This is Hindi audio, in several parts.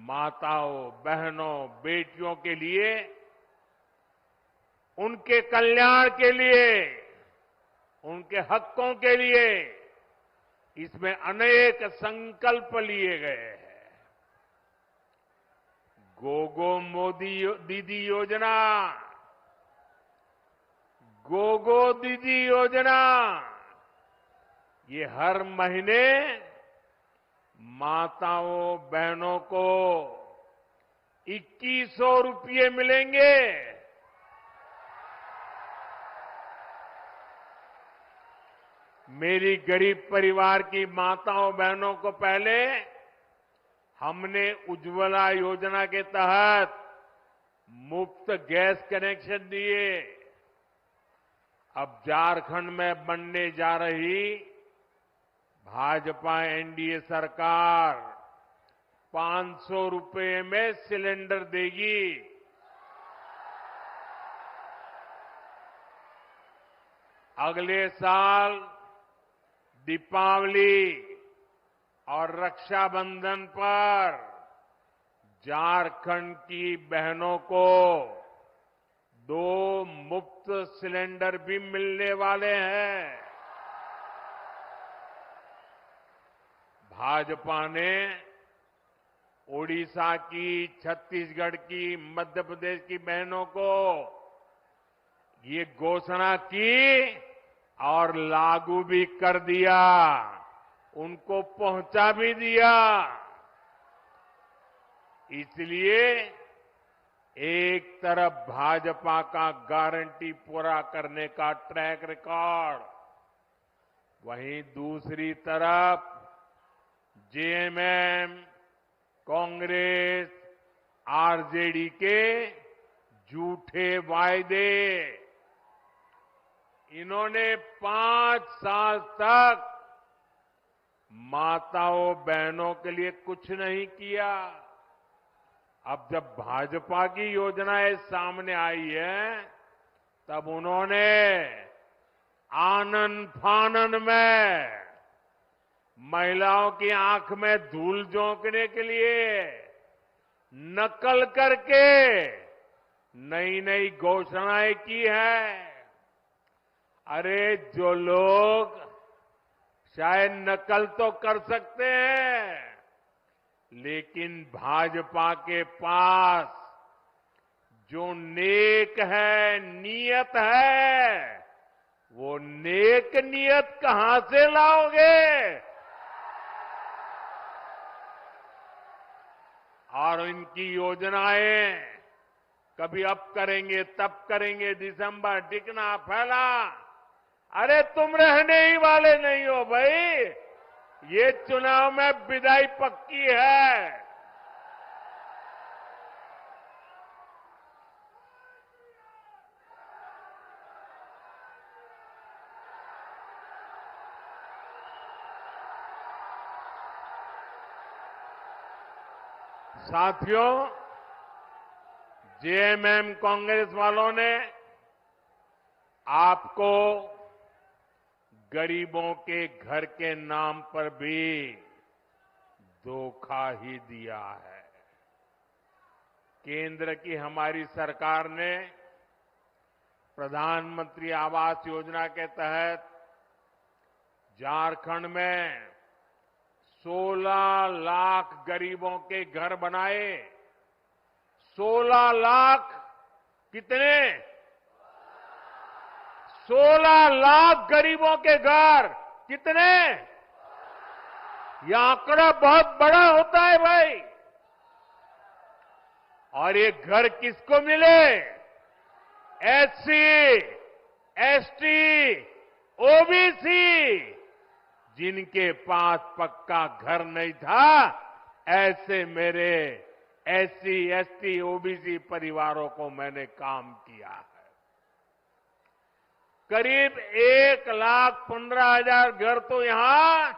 माताओं, बहनों, बेटियों के लिए, उनके कल्याण के लिए, उनके हकों के लिए इसमें अनेक संकल्प लिए गए हैं। गोगो मोदी दीदी योजना, गोगो दीदी योजना, ये हर महीने माताओं, बहनों को 2100 रुपये मिलेंगे। मेरी गरीब परिवार की माताओं, बहनों को पहले हमने उज्ज्वला योजना के तहत मुफ्त गैस कनेक्शन दिए। अब झारखंड में बनने जा रही भाजपा एनडीए सरकार 500 रुपये में सिलेंडर देगी। अगले साल दीपावली और रक्षाबंधन पर झारखंड की बहनों को 2 मुफ्त सिलेंडर भी मिलने वाले हैं। भाजपा ने ओडिशा की, छत्तीसगढ़ की, मध्य प्रदेश की बहनों को ये घोषणा की और लागू भी कर दिया, उनको पहुंचा भी दिया। इसलिए एक तरफ भाजपा का गारंटी पूरा करने का ट्रैक रिकॉर्ड, वहीं दूसरी तरफ जेएमएम, कांग्रेस, आरजेडी के झूठे वायदे। इन्होंने 5 साल तक माताओं, बहनों के लिए कुछ नहीं किया। अब जब भाजपा की योजनाएं सामने आई है, तब उन्होंने आनन फानन में महिलाओं की आंख में धूल झोंकने के लिए नकल करके नई नई घोषणाएं की है। अरे जो लोग शायद नकल तो कर सकते हैं, लेकिन भाजपा के पास जो नेक है, नियत है, वो नेक नियत कहां से लाओगे? और इनकी योजनाएं कभी अब करेंगे, तब करेंगे, दिसंबर टिकना फैला। अरे तुम रहने ही वाले नहीं हो भाई, ये चुनाव में विदाई पक्की है। साथियों, जेएमएम कांग्रेस वालों ने आपको गरीबों के घर के नाम पर भी धोखा ही दिया है। केंद्र की हमारी सरकार ने प्रधानमंत्री आवास योजना के तहत झारखंड में 16 लाख गरीबों के घर बनाए। 16 लाख कितने? 16 लाख गरीबों के घर कितने? यह आंकड़ा बहुत बड़ा होता है भाई। और ये घर किसको मिले? एससी, एसटी, ओबीसी, जिनके पास पक्का घर नहीं था, ऐसे मेरे एससी, एसटी, ओबीसी परिवारों को मैंने काम किया है। करीब 1,15,000 घर तो यहां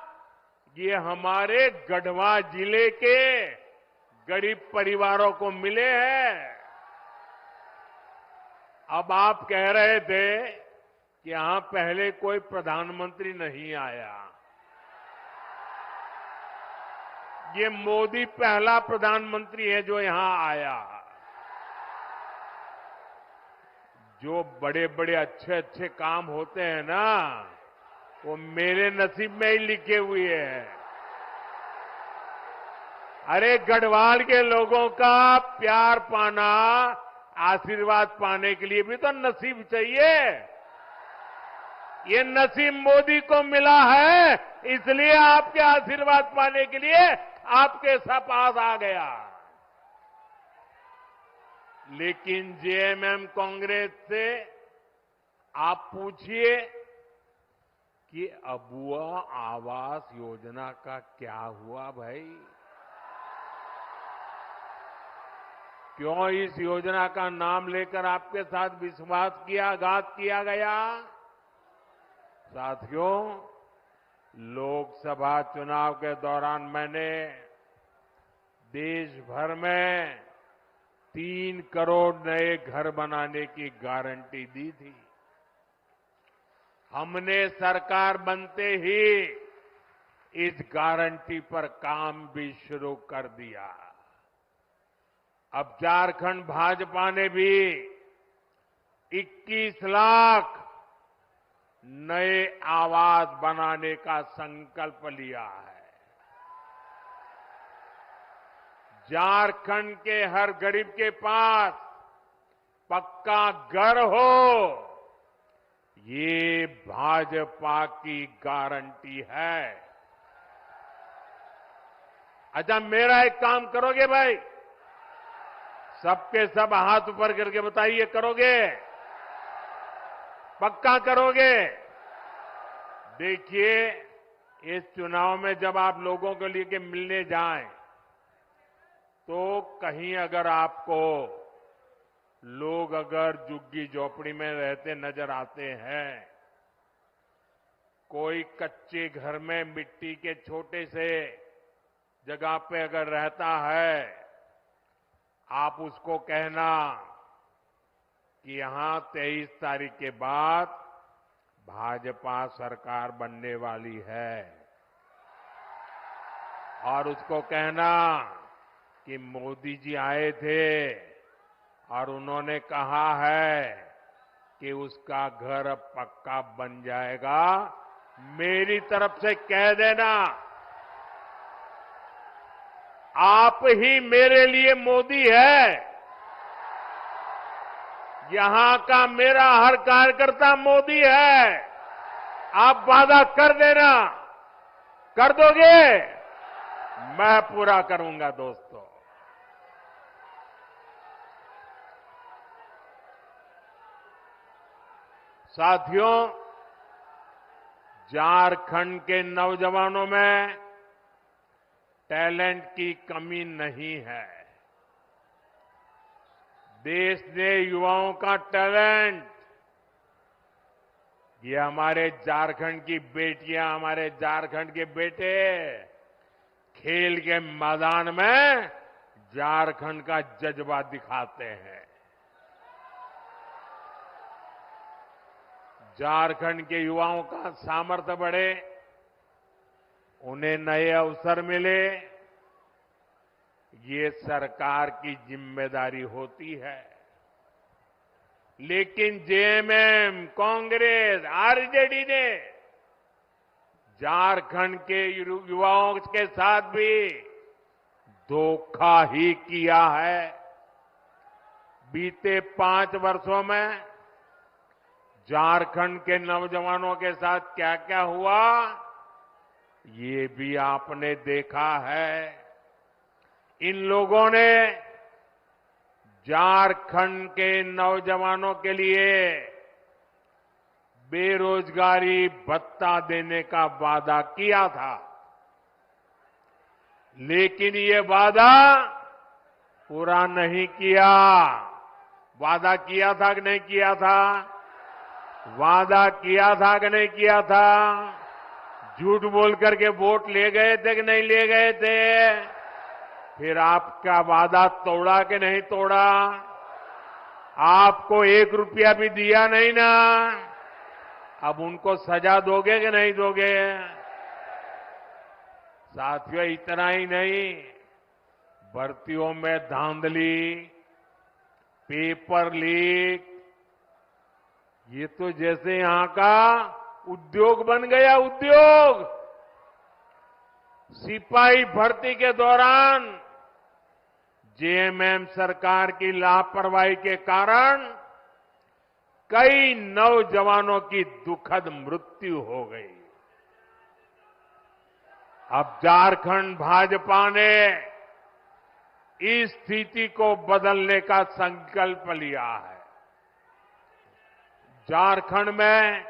ये हमारे गढ़वा जिले के गरीब परिवारों को मिले हैं। अब आप कह रहे थे कि यहां पहले कोई प्रधानमंत्री नहीं आया। ये मोदी पहला प्रधानमंत्री है जो यहां आया। जो बड़े बड़े अच्छे अच्छे काम होते हैं ना, वो मेरे नसीब में ही लिखे हुए हैं। अरे गढ़वाल के लोगों का प्यार पाना, आशीर्वाद पाने के लिए भी तो नसीब चाहिए। ये नसीब मोदी को मिला है, इसलिए आपके आशीर्वाद पाने के लिए आपके पास आ गया। लेकिन जेएमएम कांग्रेस से आप पूछिए कि अबुआ आवास योजना का क्या हुआ भाई? क्यों इस योजना का नाम लेकर आपके साथ विश्वासघात किया गया? साथियों, लोकसभा चुनाव के दौरान मैंने देश भर में 3 करोड़ नए घर बनाने की गारंटी दी थी। हमने सरकार बनते ही इस गारंटी पर काम भी शुरू कर दिया। अब झारखंड भाजपा ने भी 21 लाख नए आवास बनाने का संकल्प लिया है। झारखंड के हर गरीब के पास पक्का घर हो, ये भाजपा की गारंटी है। अच्छा, मेरा एक काम करोगे भाई? सबके सब हाथ ऊपर करके बताइए, करोगे? पक्का करोगे? देखिए, इस चुनाव में जब आप लोगों को लेके मिलने जाएं, तो कहीं अगर आपको लोग अगर झुग्गी झोपड़ी में रहते नजर आते हैं, कोई कच्चे घर में मिट्टी के छोटे से जगह पे अगर रहता है, आप उसको कहना कि यहां 23 तारीख के बाद भाजपा सरकार बनने वाली है, और उसको कहना कि मोदी जी आए थे और उन्होंने कहा है कि उसका घर अब पक्का बन जाएगा। मेरी तरफ से कह देना, आप ही मेरे लिए मोदी है। यहां का मेरा हर कार्यकर्ता मोदी है। आप वादा कर देना, कर दोगे? मैं पूरा करूंगा दोस्तों। साथियों, झारखंड के नौजवानों में टैलेंट की कमी नहीं है। देश ने युवाओं का टैलेंट, ये हमारे झारखंड की बेटियां, हमारे झारखंड के बेटे खेल के मैदान में झारखंड का जज्बा दिखाते हैं। झारखंड के युवाओं का सामर्थ्य बढ़े, उन्हें नए अवसर मिले, ये सरकार की जिम्मेदारी होती है। लेकिन जेएमएम, कांग्रेस, आरजेडी ने झारखंड के युवाओं के साथ भी धोखा ही किया है। बीते 5 वर्षों में झारखंड के नौजवानों के साथ क्या क्या हुआ, ये भी आपने देखा है। इन लोगों ने झारखंड के नौजवानों के लिए बेरोजगारी भत्ता देने का वादा किया था, लेकिन ये वादा पूरा नहीं किया। वादा किया था कि नहीं किया था? वादा किया था कि नहीं किया था? झूठ बोल करके वोट ले गए थे कि नहीं ले गए थे? फिर आपका वादा तोड़ा कि नहीं तोड़ा? आपको 1 रुपया भी दिया नहीं ना? अब उनको सजा दोगे कि नहीं दोगे? साथियों, इतना ही नहीं, भर्तियों में धांधली, पेपर लीक, ये तो जैसे यहां का उद्योग बन गया, उद्योग। सिपाही भर्ती के दौरान जेएमएम सरकार की लापरवाही के कारण कई नौजवानों की दुखद मृत्यु हो गई। अब झारखंड भाजपा ने इस स्थिति को बदलने का संकल्प लिया है। झारखंड में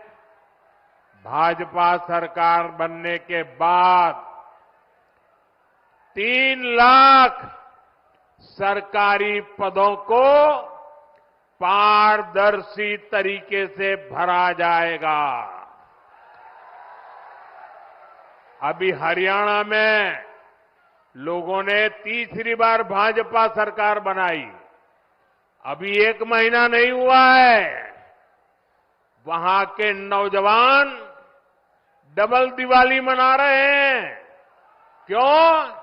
भाजपा सरकार बनने के बाद 3 लाख सरकारी पदों को पारदर्शी तरीके से भरा जाएगा। अभी हरियाणा में लोगों ने तीसरी बार भाजपा सरकार बनाई, अभी 1 महीना नहीं हुआ है, वहां के नौजवान डबल दिवाली मना रहे हैं। क्यों?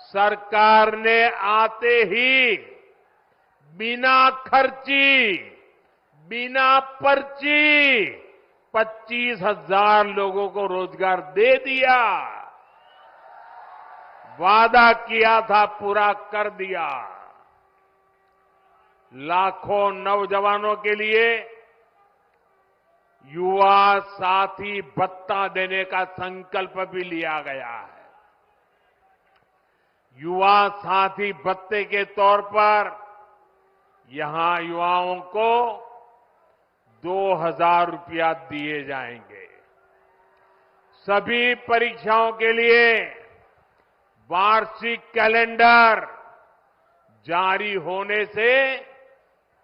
सरकार ने आते ही बिना खर्ची, बिना पर्ची 25,000 लोगों को रोजगार दे दिया। वादा किया था, पूरा कर दिया। लाखों नौजवानों के लिए युवा साथी भत्ता देने का संकल्प भी लिया गया है। युवा साथी भत्ते के तौर पर यहां युवाओं को 2,000 रुपया दिए जाएंगे। सभी परीक्षाओं के लिए वार्षिक कैलेंडर जारी होने से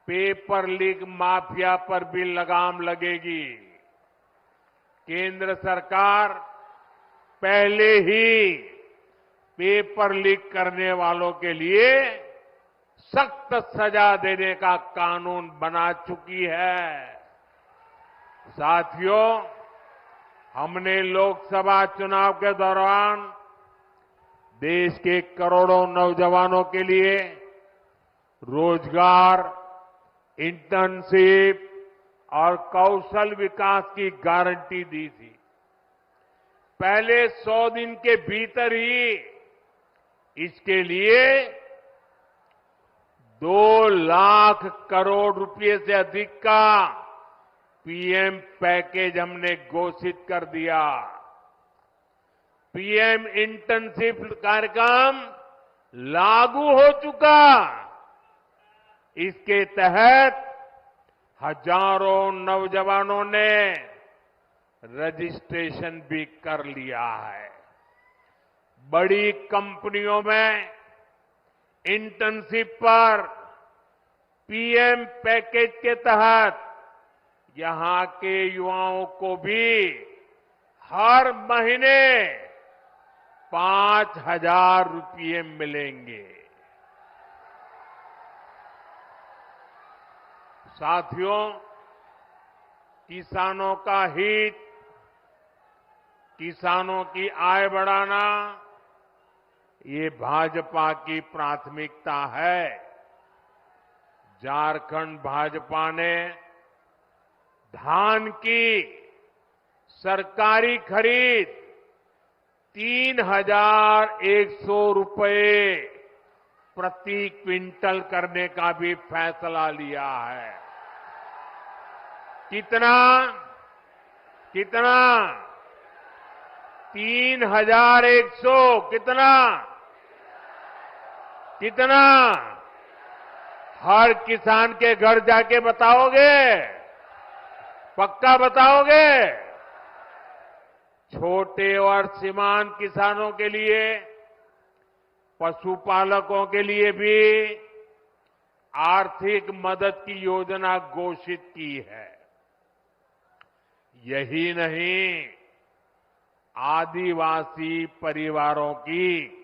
पेपर लीक माफिया पर भी लगाम लगेगी। केंद्र सरकार पहले ही पेपर लीक करने वालों के लिए सख्त सजा देने का कानून बना चुकी है। साथियों, हमने लोकसभा चुनाव के दौरान देश के करोड़ों नौजवानों के लिए रोजगार, इंटर्नशिप और कौशल विकास की गारंटी दी थी। पहले 100 दिन के भीतर ही इसके लिए 2 लाख करोड़ रुपए से अधिक का पीएम पैकेज हमने घोषित कर दिया। पीएम इंटर्नशिप कार्यक्रम लागू हो चुका। इसके तहत हजारों नौजवानों ने रजिस्ट्रेशन भी कर लिया है। बड़ी कंपनियों में इंटर्नशिप पर पीएम पैकेज के तहत यहां के युवाओं को भी हर महीने 5,000 रुपये मिलेंगे। साथियों, किसानों का हित, किसानों की आय बढ़ाना, ये भाजपा की प्राथमिकता है। झारखंड भाजपा ने धान की सरकारी खरीद 3,100 रुपये प्रति क्विंटल करने का भी फैसला लिया है। कितना? 3,100। कितना? हर किसान के घर जाके बताओगे? पक्का बताओगे? छोटे और सीमांत किसानों के लिए, पशुपालकों के लिए भी आर्थिक मदद की योजना घोषित की है। यही नहीं, आदिवासी परिवारों की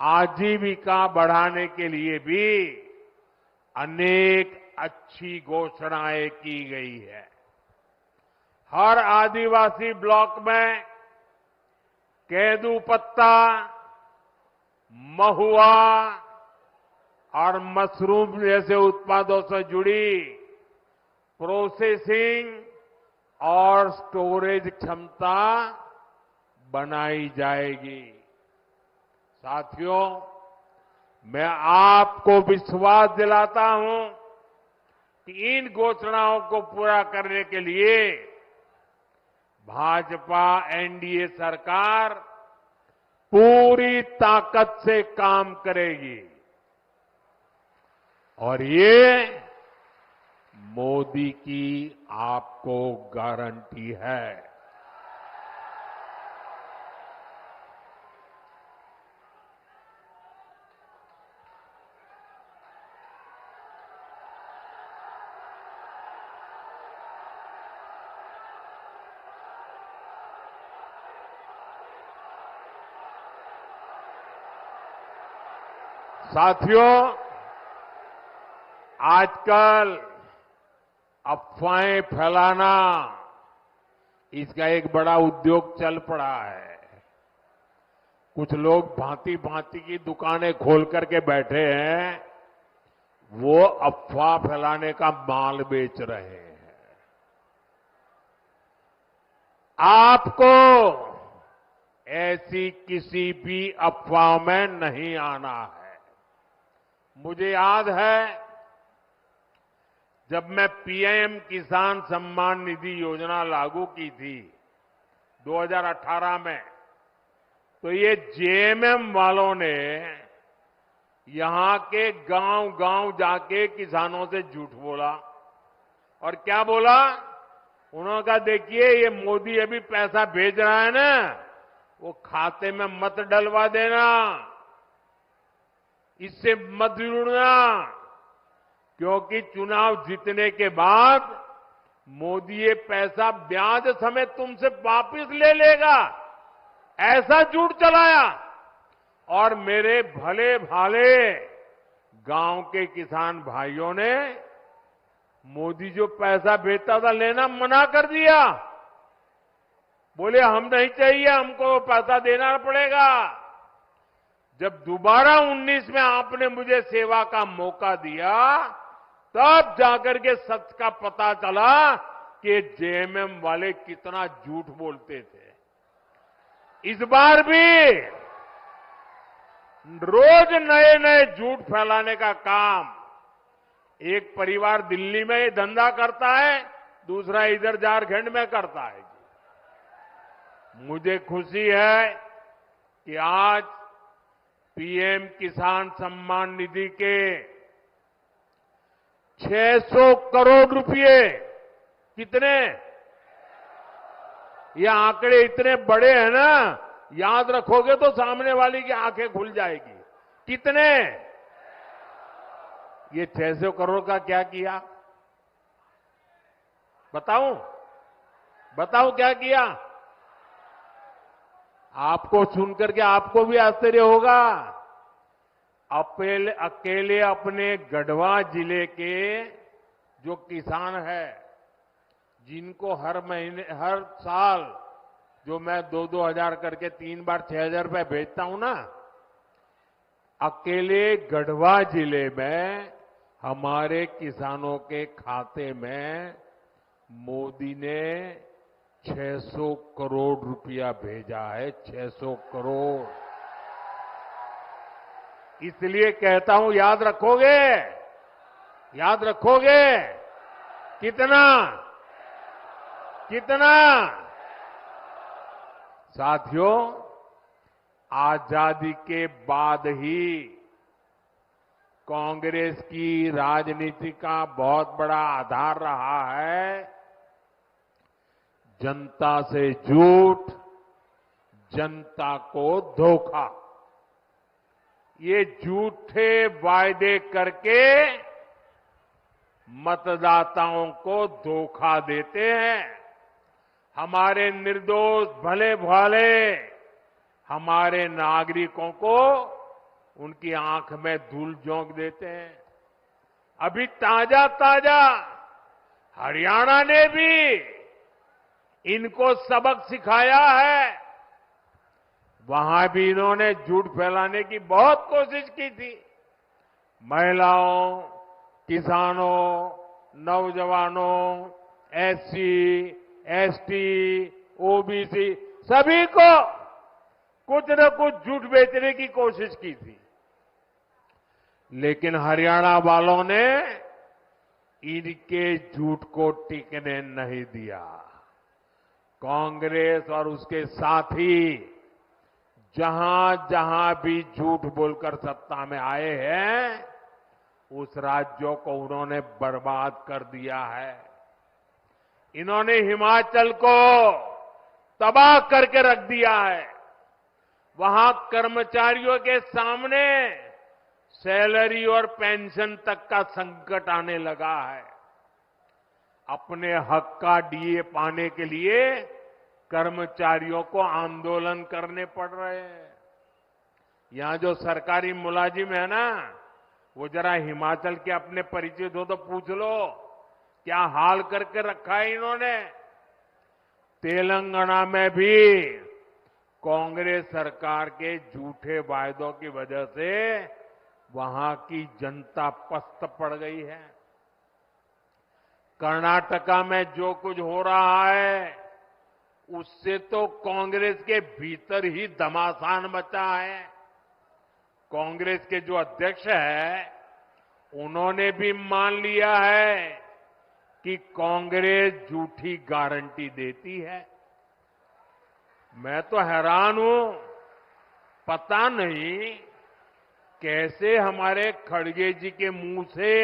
आजीविका बढ़ाने के लिए भी अनेक अच्छी घोषणाएं की गई है। हर आदिवासी ब्लॉक में केदू पत्ता, महुआ और मशरूम जैसे उत्पादों से जुड़ी प्रोसेसिंग और स्टोरेज क्षमता बनाई जाएगी। साथियों, मैं आपको विश्वास दिलाता हूं कि इन घोषणाओं को पूरा करने के लिए भाजपा एनडीए सरकार पूरी ताकत से काम करेगी और ये मोदी की आपको गारंटी है। साथियों, आजकल अफवाहें फैलाना इसका एक बड़ा उद्योग चल पड़ा है। कुछ लोग भांति भांति की दुकानें खोल करके बैठे हैं, वो अफवाह फैलाने का माल बेच रहे हैं। आपको ऐसी किसी भी अफवाह में नहीं आना है। मुझे याद है, जब मैं पीएम किसान सम्मान निधि योजना लागू की थी 2018 में, तो ये जेएमएम वालों ने यहां के गांव-गांव जाके किसानों से झूठ बोला। और क्या बोला? उन्होंने कहा, देखिए ये मोदी अभी पैसा भेज रहा है ना, वो खाते में मत डलवा देना, इससे मत जुड़ना, क्योंकि चुनाव जीतने के बाद मोदी ये पैसा ब्याज समेत तुमसे वापस ले लेगा। ऐसा झूठ चलाया और मेरे भले भाले गांव के किसान भाइयों ने मोदी जो पैसा भेजता था लेना मना कर दिया। बोले हम नहीं चाहिए, हमको पैसा देना पड़ेगा। जब दोबारा 19 में आपने मुझे सेवा का मौका दिया, तब जाकर के सच का पता चला कि जेएमएम वाले कितना झूठ बोलते थे। इस बार भी रोज नए नए झूठ फैलाने का काम एक परिवार दिल्ली में ये धंधा करता है, दूसरा इधर झारखंड में करता है। मुझे खुशी है कि आज पीएम किसान सम्मान निधि के 600 करोड़ रुपए, कितने? ये आंकड़े इतने बड़े हैं ना, याद रखोगे तो सामने वाली की आंखें खुल जाएगी। कितने? ये 600 करोड़ का क्या किया? बताऊं क्या किया? आपको सुनकर के आपको भी आश्चर्य होगा। अकेले अपने गढ़वा जिले के जो किसान है, जिनको हर महीने हर साल जो मैं 2-2 हजार करके 3 बार 6,000 रुपए भेजता हूं ना, अकेले गढ़वा जिले में हमारे किसानों के खाते में मोदी ने 600 करोड़ रुपया भेजा है। 600 करोड़। इसलिए कहता हूं, याद रखोगे? याद रखोगे? कितना? कितना? साथियों, आजादी के बाद ही कांग्रेस की राजनीति का बहुत बड़ा आधार रहा है जनता से झूठ, जनता को धोखा। ये झूठे वायदे करके मतदाताओं को धोखा देते हैं। हमारे निर्दोष भले भाले हमारे नागरिकों को उनकी आंख में धूल झोंक देते हैं। अभी ताजा ताजा हरियाणा ने भी इनको सबक सिखाया है। वहां भी इन्होंने झूठ फैलाने की बहुत कोशिश की थी। महिलाओं, किसानों, नौजवानों, एससी, एसटी, ओबीसी सभी को कुछ न कुछ झूठ बेचने की कोशिश की थी। लेकिन हरियाणा वालों ने इनके झूठ को टिकने नहीं दिया। कांग्रेस और उसके साथी जहां जहां भी झूठ बोलकर सत्ता में आए हैं, उस राज्यों को उन्होंने बर्बाद कर दिया है। इन्होंने हिमाचल को तबाह करके रख दिया है। वहां कर्मचारियों के सामने सैलरी और पेंशन तक का संकट आने लगा है। अपने हक का डीए पाने के लिए कर्मचारियों को आंदोलन करने पड़ रहे हैं। यहां जो सरकारी मुलाजिम है ना, वो जरा हिमाचल के अपने परिचित हो तो पूछ लो, क्या हाल करके रखा है इन्होंने। तेलंगाना में भी कांग्रेस सरकार के झूठे वायदों की वजह से वहां की जनता पस्त पड़ गई है। कर्नाटका में जो कुछ हो रहा है, उससे तो कांग्रेस के भीतर ही घमासान मचा है। कांग्रेस के जो अध्यक्ष है, उन्होंने भी मान लिया है कि कांग्रेस झूठी गारंटी देती है। मैं तो हैरान हूं, पता नहीं कैसे हमारे खड़गे जी के मुंह से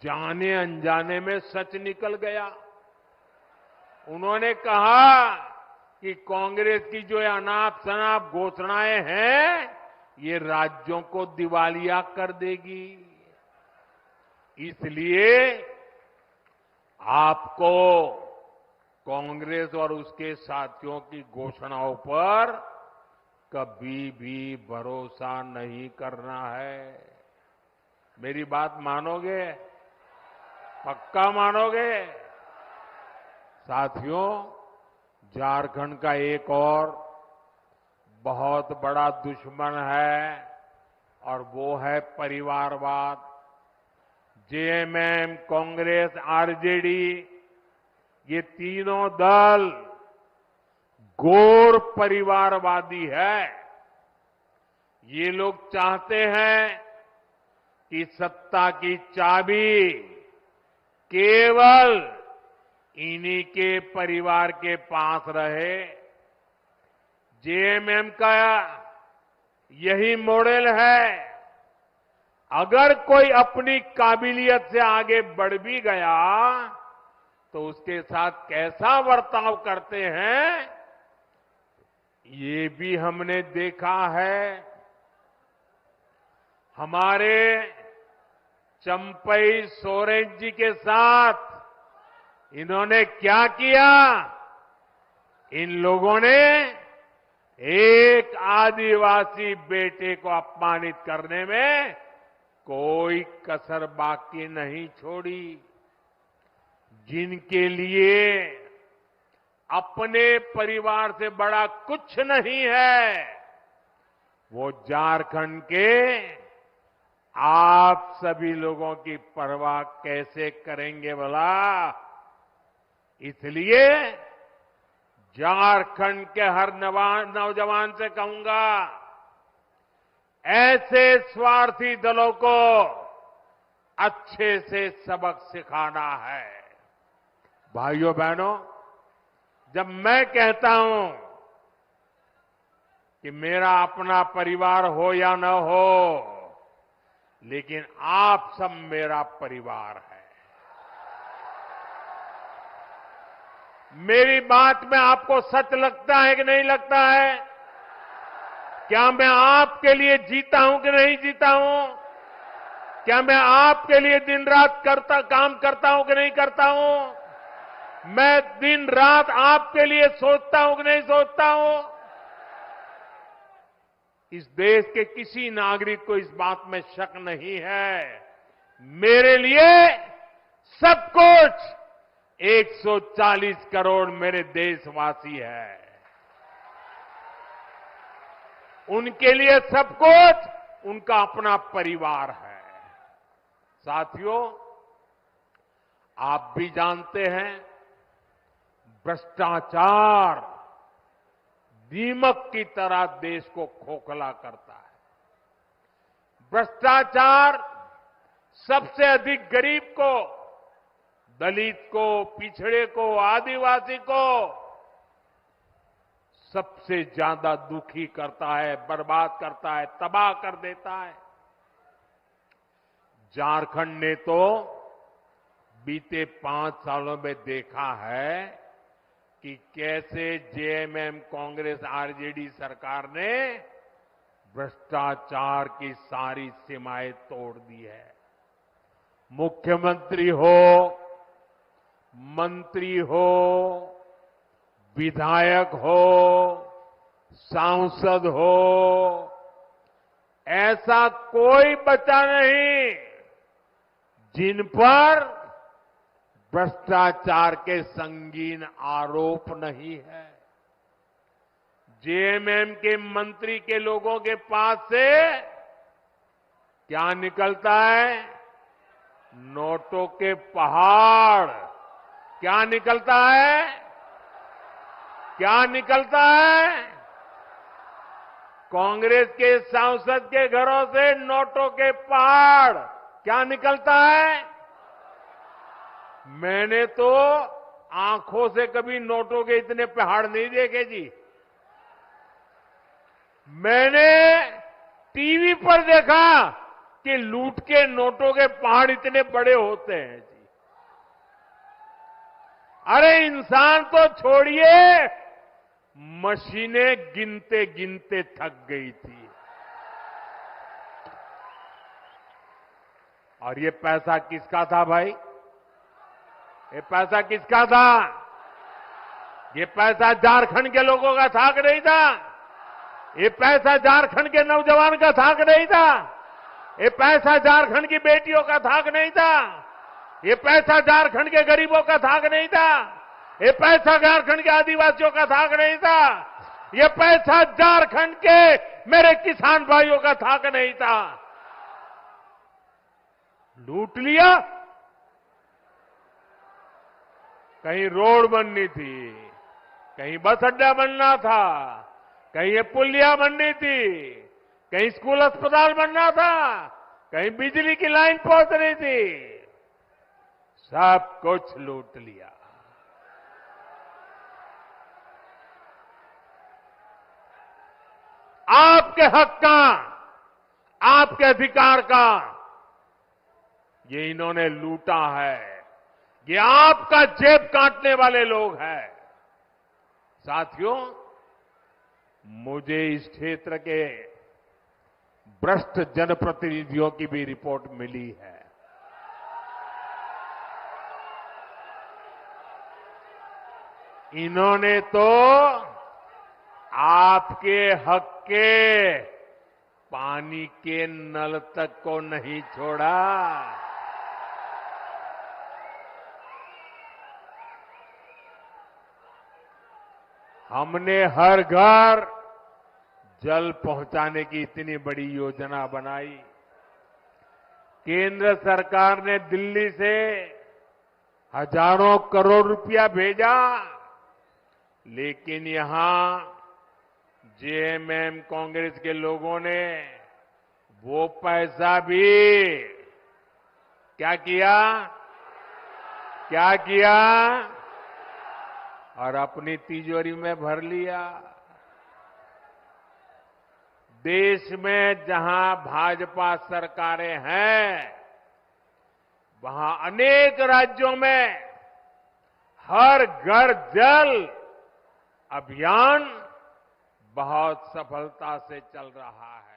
जाने अनजाने में सच निकल गया। उन्होंने कहा कि कांग्रेस की जो अनाप शनाप घोषणाएं हैं, ये राज्यों को दिवालिया कर देगी। इसलिए आपको कांग्रेस और उसके साथियों की घोषणाओं पर कभी भी भरोसा नहीं करना है। मेरी बात मानोगे? पक्का मानोगे? साथियों, झारखंड का एक और बहुत बड़ा दुश्मन है और वो है परिवारवाद। जेएमएम, कांग्रेस, आरजेडी, ये तीनों दल घोर परिवारवादी है। ये लोग चाहते हैं कि सत्ता की चाबी केवल इन्हीं के परिवार के पास रहे। जेएमएम का यही मॉडल है। अगर कोई अपनी काबिलियत से आगे बढ़ भी गया तो उसके साथ कैसा बर्ताव करते हैं, ये भी हमने देखा है। हमारे चंपई सोरेन जी के साथ इन्होंने क्या किया? इन लोगों ने एक आदिवासी बेटे को अपमानित करने में कोई कसर बाकी नहीं छोड़ी। जिनके लिए अपने परिवार से बड़ा कुछ नहीं है, वो झारखंड के आप सभी लोगों की परवाह कैसे करेंगे भला? इसलिए झारखंड के हर नौजवान से कहूंगा, ऐसे स्वार्थी दलों को अच्छे से सबक सिखाना है। भाइयों बहनों, जब मैं कहता हूं कि मेरा अपना परिवार हो या न हो, लेकिन आप सब मेरा परिवार है। मेरी बात में आपको सच लगता है कि नहीं लगता है? क्या मैं आपके लिए जीता हूं कि नहीं जीता हूं? क्या मैं आपके लिए दिन रात काम करता हूं कि नहीं करता हूं? मैं दिन रात आपके लिए सोचता हूं कि नहीं सोचता हूं? इस देश के किसी नागरिक को इस बात में शक नहीं है। मेरे लिए सब कुछ 140 करोड़ मेरे देशवासी है। उनके लिए सब कुछ उनका अपना परिवार है। साथियों, आप भी जानते हैं, भ्रष्टाचार दीमक की तरह देश को खोखला करता है। भ्रष्टाचार सबसे अधिक गरीब को, दलित को, पिछड़े को, आदिवासी को सबसे ज्यादा दुखी करता है, बर्बाद करता है, तबाह कर देता है। झारखंड ने तो बीते 5 सालों में देखा है कि कैसे जेएमएम, कांग्रेस, आरजेडी सरकार ने भ्रष्टाचार की सारी सीमाएं तोड़ दी है। मुख्यमंत्री हो, मंत्री हो, विधायक हो, सांसद हो, ऐसा कोई बचा नहीं जिन पर भ्रष्टाचार के संगीन आरोप नहीं है। जेएमएम के मंत्री के लोगों के पास से क्या निकलता है? नोटों के पहाड़। क्या निकलता है? क्या निकलता है? कांग्रेस के सांसद के घरों से नोटों के पहाड़। क्या निकलता है? मैंने तो आंखों से कभी नोटों के इतने पहाड़ नहीं देखे जी। मैंने टीवी पर देखा कि लूट के नोटों के पहाड़ इतने बड़े होते हैं जी। अरे इंसान तो छोड़िए, मशीनें गिनते गिनते थक गई थी। और ये पैसा किसका था भाई? ये पैसा किसका था? ये पैसा झारखंड के लोगों का था कि नहीं था? ये पैसा झारखंड के नौजवान का था कि नहीं था? ये पैसा झारखंड की बेटियों का था कि नहीं था? ये पैसा झारखंड के गरीबों का था कि नहीं था? ये पैसा झारखंड के आदिवासियों का था कि नहीं था? ये पैसा झारखंड के मेरे किसान भाइयों का था कि नहीं था? लूट लिया। कहीं रोड बननी थी, कहीं बस अड्डा बनना था, कहीं ये पुलिया बननी थी, कहीं स्कूल अस्पताल बनना था, कहीं बिजली की लाइन पहुंच रही थी। सब कुछ लूट लिया। आपके हक का, आपके अधिकार का ये इन्होंने लूटा है। ये आपका जेब काटने वाले लोग हैं। साथियों, मुझे इस क्षेत्र के भ्रष्ट जनप्रतिनिधियों की भी रिपोर्ट मिली है। इन्होंने तो आपके हक के पानी के नल तक को नहीं छोड़ा। हमने हर घर जल पहुंचाने की इतनी बड़ी योजना बनाई। केंद्र सरकार ने दिल्ली से हजारों करोड़ रुपया भेजा, लेकिन यहां जेएमएम कांग्रेस के लोगों ने वो पैसा भी क्या किया? क्या किया? और अपनी तिजोरी में भर लिया। देश में जहां भाजपा सरकारें हैं, वहां अनेक राज्यों में हर घर जल अभियान बहुत सफलता से चल रहा है।